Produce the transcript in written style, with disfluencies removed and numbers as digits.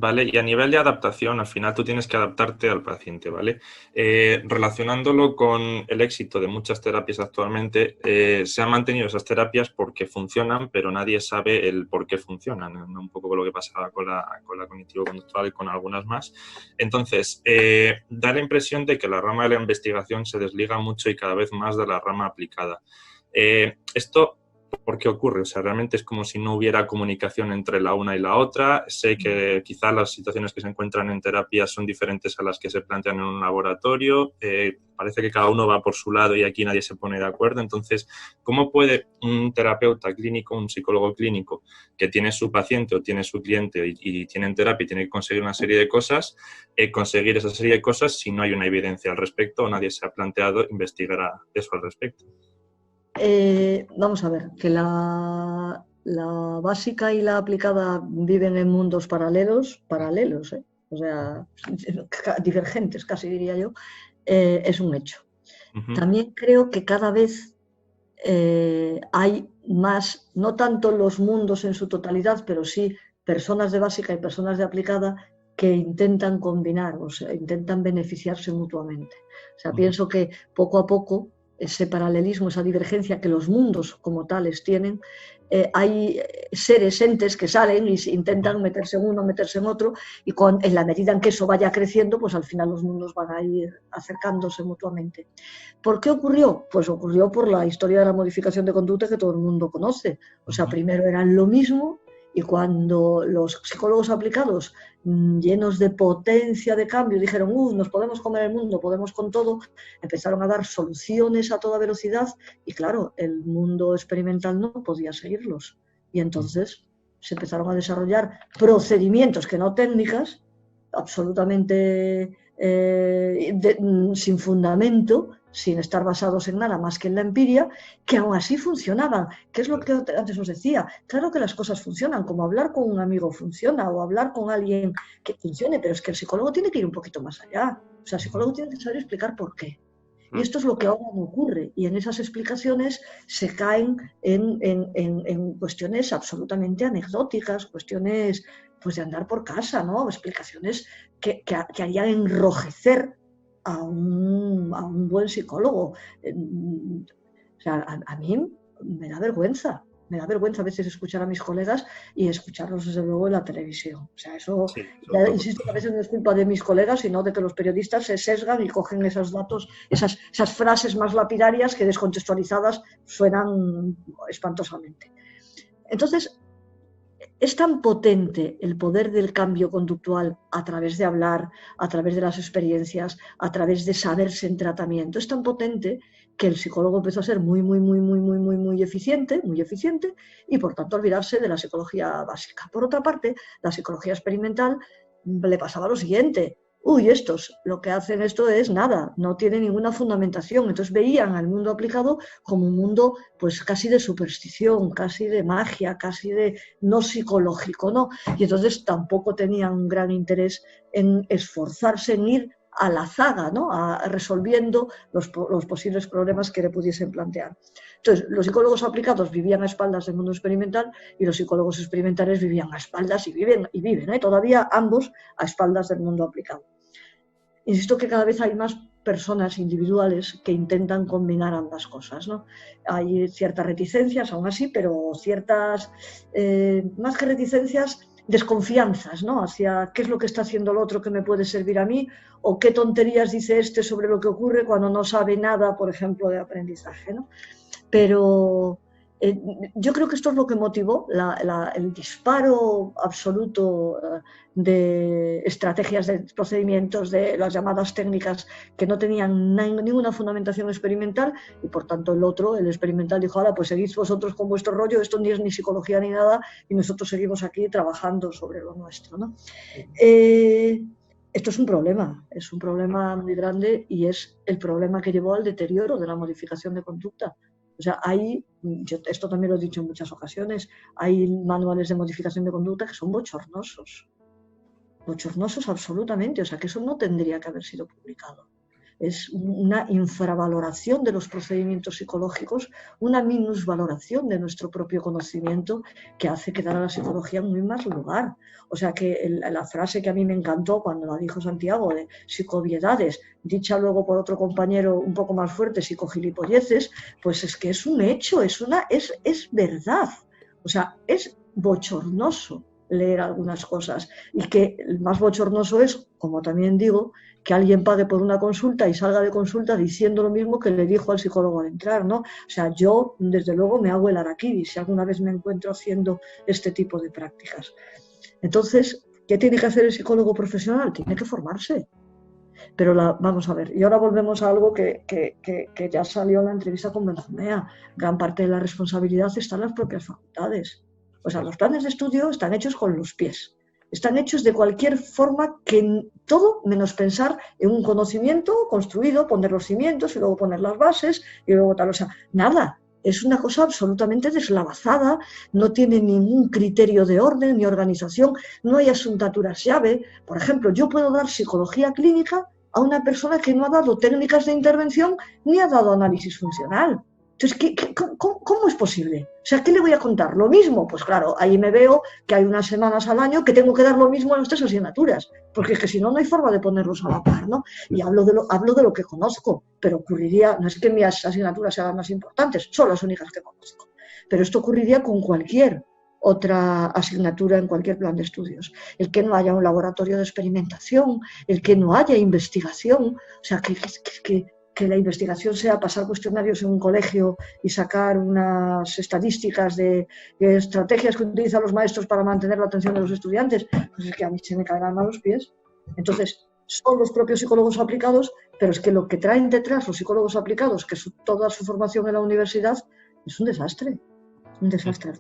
¿vale? Y a nivel de adaptación, al final tú tienes que adaptarte al paciente, ¿vale? Relacionándolo con el éxito de muchas terapias actualmente, se han mantenido esas terapias porque funcionan, pero nadie sabe el por qué funcionan, ¿no? Un poco con lo que pasaba con la cognitivo-conductual y con algunas más. Entonces, da la impresión de que la rama de la investigación se desliga mucho y cada vez más de la rama aplicada. Esto, ¿por qué ocurre? O sea, realmente es como si no hubiera comunicación entre la una y la otra. Sé que quizá las situaciones que se encuentran en terapia son diferentes a las que se plantean en un laboratorio. Parece que cada uno va por su lado y aquí nadie se pone de acuerdo. Entonces, ¿cómo puede un terapeuta clínico, un psicólogo clínico que tiene su paciente o tiene su cliente y tiene en terapia y tiene que conseguir una serie de cosas, conseguir esa serie de cosas si no hay una evidencia al respecto o nadie se ha planteado investigar eso al respecto? Vamos a ver, que la básica y la aplicada viven en mundos paralelos, o sea, divergentes casi diría yo, es un hecho. También creo que cada vez hay más, no tanto los mundos en su totalidad, pero sí personas de básica y personas de aplicada que intentan combinar, o sea, intentan beneficiarse mutuamente. O sea, pienso que poco a poco ese paralelismo, esa divergencia que los mundos como tales tienen, hay seres, entes que salen y intentan meterse en uno, meterse en otro, y en la medida en que eso vaya creciendo, pues al final los mundos van a ir acercándose mutuamente. ¿Por qué ocurrió? Pues ocurrió por la historia de la modificación de conducta que todo el mundo conoce. O sea, primero eran lo mismo y cuando los psicólogos aplicados, llenos de potencia de cambio, dijeron, nos podemos comer el mundo, podemos con todo, empezaron a dar soluciones a toda velocidad y claro, el mundo experimental no podía seguirlos. Y entonces se empezaron a desarrollar procedimientos que no técnicas, absolutamente sin fundamento, sin estar basados en nada más que en la empiria, que aún así funcionaban. ¿Qué es lo que antes os decía? Claro que las cosas funcionan, como hablar con un amigo funciona, o hablar con alguien que funcione, pero es que el psicólogo tiene que ir un poquito más allá. O sea, el psicólogo tiene que saber explicar por qué. Y esto es lo que ahora no ocurre. Y en esas explicaciones se caen en cuestiones absolutamente anecdóticas, cuestiones pues de andar por casa, ¿no? Explicaciones que harían enrojecer a un buen psicólogo. O sea, a mí me da vergüenza. Me da vergüenza a veces escuchar a mis colegas y escucharlos desde luego en la televisión. O sea, eso, Sí, ya insisto que a veces no es culpa de mis colegas, sino de que los periodistas se sesgan y cogen esos datos, esas frases más lapidarias que descontextualizadas suenan espantosamente. Entonces, es tan potente el poder del cambio conductual a través de hablar, a través de las experiencias, a través de saberse en tratamiento. Es tan potente que el psicólogo empezó a ser muy eficiente y por tanto olvidarse de la psicología básica. Por otra parte, la psicología experimental le pasaba lo siguiente. Estos lo que hacen esto es nada, no tiene ninguna fundamentación. Entonces veían al mundo aplicado como un mundo pues casi de superstición, casi de magia, casi de no psicológico, ¿no? Y entonces tampoco tenían un gran interés en esforzarse en ir a la zaga, ¿no? Resolviendo los posibles problemas que le pudiesen plantear. Entonces, los psicólogos aplicados vivían a espaldas del mundo experimental y los psicólogos experimentales vivían a espaldas y viven todavía ambos a espaldas del mundo aplicado. Insisto que cada vez hay más personas individuales que intentan combinar ambas cosas, ¿no? Hay ciertas reticencias aún así, pero ciertas, más que reticencias, desconfianzas, ¿no? Hacia qué es lo que está haciendo el otro que me puede servir a mí o qué tonterías dice este sobre lo que ocurre cuando no sabe nada, por ejemplo, de aprendizaje, ¿no? Pero yo creo que esto es lo que motivó el disparo absoluto de estrategias, de procedimientos, de las llamadas técnicas que no tenían ninguna fundamentación experimental y por tanto el experimental dijo, ahora pues seguís vosotros con vuestro rollo, esto ni es ni psicología ni nada y nosotros seguimos aquí trabajando sobre lo nuestro, ¿no? Esto es un problema muy grande y es el problema que llevó al deterioro de la modificación de conducta. O sea, esto también lo he dicho en muchas ocasiones, hay manuales de modificación de conducta que son bochornosos absolutamente, o sea, que eso no tendría que haber sido publicado. es una infravaloración de los procedimientos psicológicos, una minusvaloración de nuestro propio conocimiento que hace quedar a la psicología en muy mal lugar. O sea que la frase que a mí me encantó cuando la dijo Santiago de psicoviedades, dicha luego por otro compañero un poco más fuerte, psicogilipolleces, pues es que es un hecho, es verdad. O sea, es bochornoso leer algunas cosas y que el más bochornoso es, como también digo, que alguien pague por una consulta y salga de consulta diciendo lo mismo que le dijo al psicólogo al entrar, ¿no? O sea, yo desde luego me hago el harakiri si alguna vez me encuentro haciendo este tipo de prácticas. Entonces, ¿qué tiene que hacer el psicólogo profesional? Tiene que formarse. Pero vamos a ver, y ahora volvemos a algo que ya salió en la entrevista con Benjumea. Gran parte de la responsabilidad está en las propias facultades. O sea, los planes de estudio están hechos con los pies. Están hechos de cualquier forma que todo menos pensar en un conocimiento construido, poner los cimientos y luego poner las bases y luego tal. O sea, nada. Es una cosa absolutamente deslavazada, no tiene ningún criterio de orden ni organización, no hay asuntaturas llave. Por ejemplo, yo puedo dar psicología clínica a una persona que no ha dado técnicas de intervención ni ha dado análisis funcional. Entonces, ¿cómo es posible? O sea, ¿qué le voy a contar? ¿Lo mismo? Pues claro, ahí me veo que hay unas semanas al año que tengo que dar lo mismo en las 3 asignaturas, porque es que si no, no hay forma de ponerlos a la par, ¿no? Y hablo de lo que conozco, pero ocurriría, no es que mis asignaturas sean más importantes, son las únicas que conozco, pero esto ocurriría con cualquier otra asignatura en cualquier plan de estudios. El que no haya un laboratorio de experimentación, el que no haya investigación, o sea, que la investigación sea pasar cuestionarios en un colegio y sacar unas estadísticas de estrategias que utilizan los maestros para mantener la atención de los estudiantes, pues es que a mí se me caerán a los pies. Entonces, son los propios psicólogos aplicados, pero es que lo que traen detrás los psicólogos aplicados, que es toda su formación en la universidad, es un desastre. Un desastre.